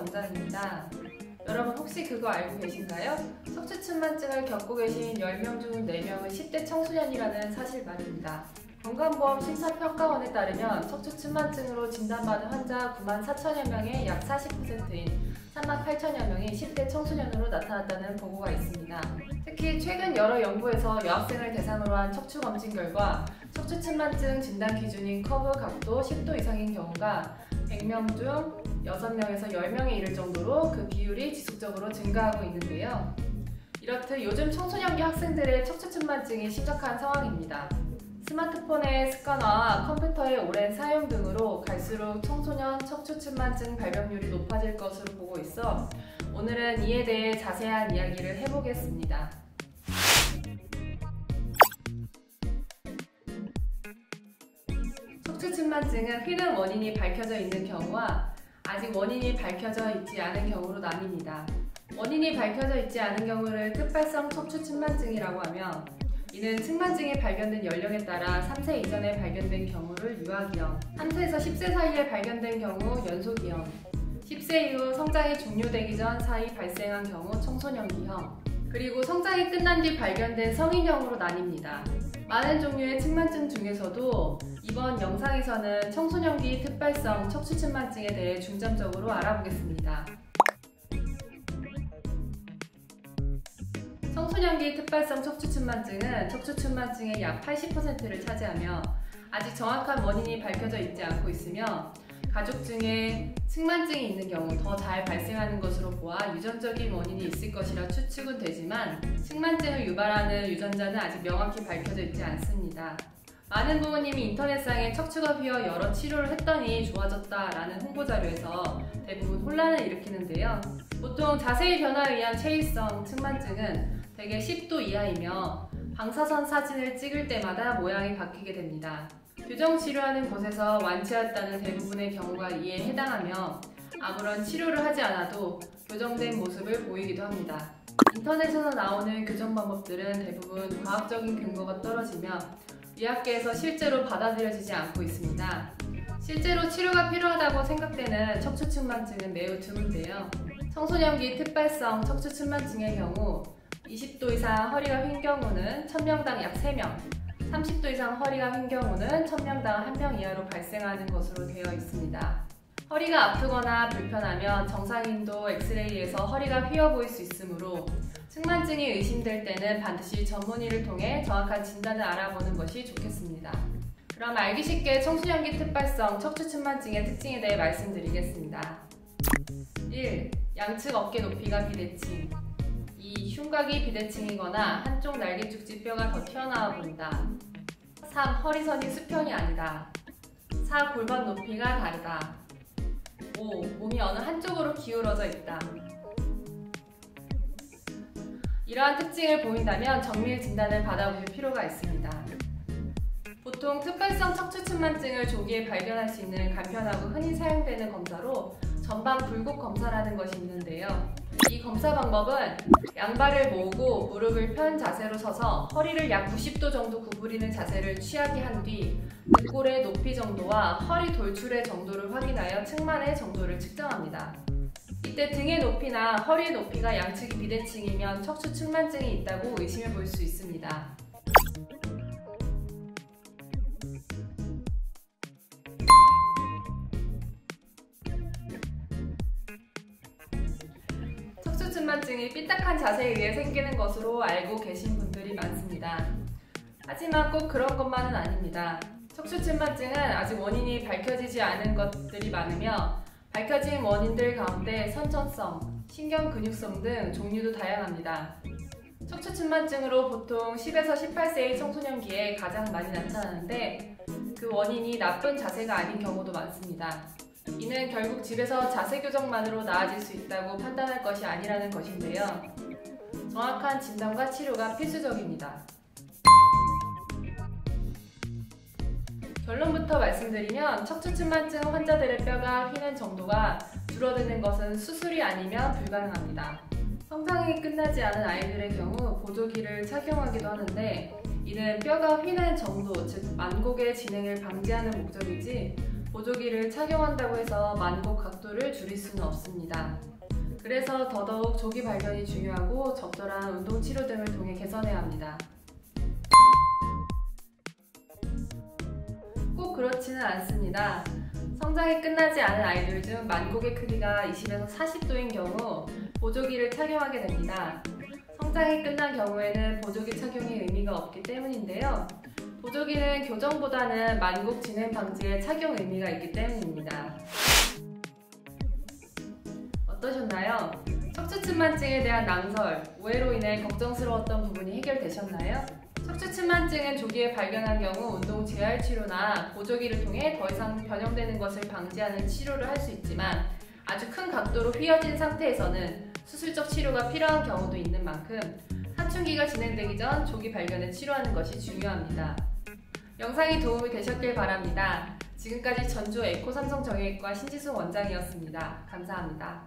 원장입니다. 여러분 혹시 그거 알고 계신가요? 척추측만증을 겪고 계신 10명 중 4명은 10대 청소년이라는 사실 말입니다. 건강보험 심사평가원에 따르면 척추측만증으로 진단받은 환자 94,000여 명의 약 40%인 38,000여 명이 10대 청소년으로 나타났다는 보고가 있습니다. 특히 최근 여러 연구에서 여학생을 대상으로 한 척추검진 결과 척추측만증 진단 기준인 커브 각도 10도 이상인 경우가 100명 중 6명에서 10명에 이를 정도로 그 비율이 지속적으로 증가하고 있는데요. 이렇듯 요즘 청소년기 학생들의 척추측만증이 심각한 상황입니다. 스마트폰의 습관화와 컴퓨터의 오랜 사용 등으로 갈수록 청소년 척추측만증 발병률이 높아질 것으로 보고 있어 오늘은 이에 대해 자세한 이야기를 해보겠습니다. 척추측만증은 휘는 원인이 밝혀져 있는 경우와 아직 원인이 밝혀져 있지 않은 경우로 나뉩니다. 원인이 밝혀져 있지 않은 경우를 특발성 척추측만증이라고 하며 이는 측만증이 발견된 연령에 따라 3세 이전에 발견된 경우를 유아기형, 3세에서 10세 사이에 발견된 경우 연소기형, 10세 이후 성장이 종료되기 전 사이 발생한 경우 청소년기형, 그리고 성장이 끝난 뒤 발견된 성인형으로 나뉩니다. 많은 종류의 측만증 중에서도 이번 영상에서는 청소년기 특발성 척추측만증에 대해 중점적으로 알아보겠습니다. 청소년기 특발성 척추측만증은 척추측만증의 약 80%를 차지하며 아직 정확한 원인이 밝혀져 있지 않고 있으며 가족 중에 측만증이 있는 경우 더 잘 발생하는 것으로 보아 유전적인 원인이 있을 것이라 추측은 되지만 측만증을 유발하는 유전자는 아직 명확히 밝혀져 있지 않습니다. 많은 부모님이 인터넷상에 척추가 휘어 여러 치료를 했더니 좋아졌다라는 홍보자료에서 대부분 혼란을 일으키는데요. 보통 자세히 변화에 의한 체위성 측만증은 대개 10도 이하이며 방사선 사진을 찍을 때마다 모양이 바뀌게 됩니다. 교정 치료하는 곳에서 완치했다는 대부분의 경우가 이에 해당하며 아무런 치료를 하지 않아도 교정된 모습을 보이기도 합니다. 인터넷에서 나오는 교정 방법들은 대부분 과학적인 근거가 떨어지며 의학계에서 실제로 받아들여지지 않고 있습니다. 실제로 치료가 필요하다고 생각되는 척추측만증은 매우 드문데요. 청소년기 특발성 척추측만증의 경우 20도 이상 허리가 휜 경우는 1000명당 약 3명, 30도 이상 허리가 휜 경우는 1000명당 1명 이하로 발생하는 것으로 되어 있습니다. 허리가 아프거나 불편하면 정상인도 엑스레이에서 허리가 휘어 보일 수 있으므로 측만증이 의심될 때는 반드시 전문의를 통해 정확한 진단을 알아보는 것이 좋겠습니다. 그럼 알기 쉽게 청소년기 특발성 척추측만증의 특징에 대해 말씀드리겠습니다. 1. 양측 어깨 높이가 비대칭. 2. 흉곽이 비대칭이거나 한쪽 날개죽지 뼈가 더 튀어나와 보인다. 3. 허리선이 수평이 아니다. 4. 골반 높이가 다르다. 5. 몸이 어느 한쪽으로 기울어져 있다. 이러한 특징을 보인다면 정밀 진단을 받아보실 필요가 있습니다. 보통 특발성 척추측만증을 조기에 발견할 수 있는 간편하고 흔히 사용되는 검사로 전방 굴곡 검사라는 것이 있는데요. 이 검사 방법은 양발을 모으고 무릎을 편 자세로 서서 허리를 약 90도 정도 구부리는 자세를 취하게 한 뒤 등골의 높이 정도와 허리 돌출의 정도를 확인하여 측만의 정도를 측정합니다. 이때 등의 높이나 허리의 높이가 양측이 비대칭이면 척추측만증이 있다고 의심해 볼 수 있습니다. 척추측만증이 삐딱한 자세에 의해 생기는 것으로 알고 계신 분들이 많습니다. 하지만 꼭 그런 것만은 아닙니다. 척추측만증은 아직 원인이 밝혀지지 않은 것들이 많으며 밝혀진 원인들 가운데 선천성, 신경근육성 등 종류도 다양합니다. 척추측만증으로 보통 10에서 18세의 청소년기에 가장 많이 나타나는데 그 원인이 나쁜 자세가 아닌 경우도 많습니다. 이는 결국 집에서 자세 교정만으로 나아질 수 있다고 판단할 것이 아니라는 것인데요. 정확한 진단과 치료가 필수적입니다. 결론부터 말씀드리면 척추측만증 환자들의 뼈가 휘는 정도가 줄어드는 것은 수술이 아니면 불가능합니다. 성장이 끝나지 않은 아이들의 경우 보조기를 착용하기도 하는데 이는 뼈가 휘는 정도, 즉 만곡의 진행을 방지하는 목적이지 보조기를 착용한다고 해서 만곡 각도를 줄일 수는 없습니다. 그래서 더더욱 조기 발견이 중요하고 적절한 운동 치료 등을 통해 개선해야 합니다. 꼭 그렇지는 않습니다. 성장이 끝나지 않은 아이들 중 만곡의 크기가 20에서 40도인 경우 보조기를 착용하게 됩니다. 성장이 끝난 경우에는 보조기 착용이 의미가 없기 때문인데요. 보조기는 교정보다는 만곡 진행 방지에 착용 의미가 있기 때문입니다. 어떠셨나요? 척추측만증에 대한 낭설, 오해로 인해 걱정스러웠던 부분이 해결되셨나요? 척추측만증은 조기에 발견한 경우 운동 재활 치료나 보조기를 통해 더 이상 변형되는 것을 방지하는 치료를 할 수 있지만 아주 큰 각도로 휘어진 상태에서는 수술적 치료가 필요한 경우도 있는 만큼 사춘기가 진행되기 전 조기 발견을 치료하는 것이 중요합니다. 영상이 도움이 되셨길 바랍니다. 지금까지 전주 에코 삼성정형외과 신지수 원장이었습니다. 감사합니다.